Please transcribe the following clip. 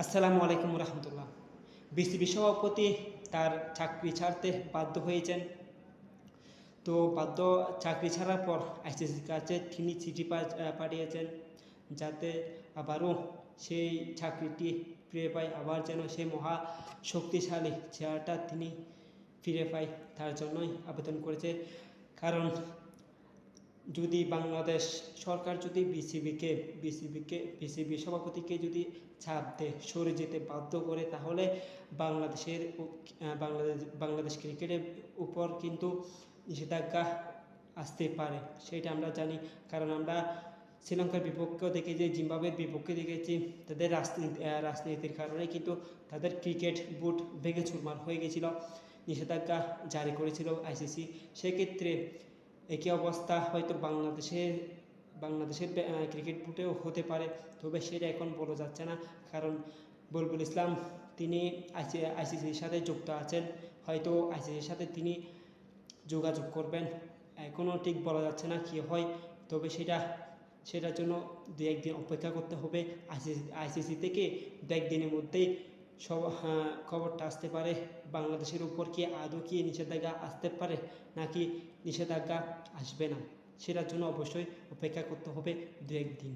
আসসালামু আলাইকুম রহমতুল্লাহ। বিসিবি সভাপতি তার চাকরি ছাড়তে বাধ্য হয়েছেন। তো চাকরি ছাড়ার পর আইসিসির কাছে তিনি চিঠি পাঠিয়েছেন, যাতে আবারও সেই চাকরিটি ফিরে পায়, আবার যেন সেই মহা শক্তিশালী চেয়ারটা তিনি ফিরে পায়। তার জন্যই আবেদন করেছে। কারণ যদি বাংলাদেশ সরকার যদি বিসিবি সভাপতিকে যদি চাপ দেয়, সরে যেতে বাধ্য করে, তাহলে বাংলাদেশ ক্রিকেটের উপর কিন্তু নিষেধাজ্ঞা আসতে পারে। সেটা আমরা জানি। কারণ আমরা শ্রীলঙ্কার বিপক্ষেও দেখেছি, জিম্বাবুয়ের বিপক্ষে দেখেছি, তাদের রাজনীতির কারণে কিন্তু তাদের ক্রিকেট বোর্ড ভেঙে চুরমার হয়ে গেছিল, নিষেধাজ্ঞা জারি করেছিল আইসিসি। সেক্ষেত্রে একই অবস্থা হয়তো বাংলাদেশের ক্রিকেট বোর্ডেও হতে পারে, তবে সেটা এখন বলা যাচ্ছে না। কারণ বুলবুল ইসলাম তিনি আইসিসির সাথে যুক্ত আছেন, হয়তো আইসিসির সাথে তিনি যোগাযোগ করবেন। এখনও ঠিক বলা যাচ্ছে না কী হয়, তবে সেটার জন্য দু একদিন অপেক্ষা করতে হবে। আইসিসি থেকে দু একদিনের মধ্যেই খবরটা আসতে পারে বাংলাদেশের উপর কি আদৌ কি নিষেধাজ্ঞা আসতে পারে নাকি নিষেধাজ্ঞা আসবে না। সেটার জন্য অবশ্যই অপেক্ষা করতে হবে দু একদিন।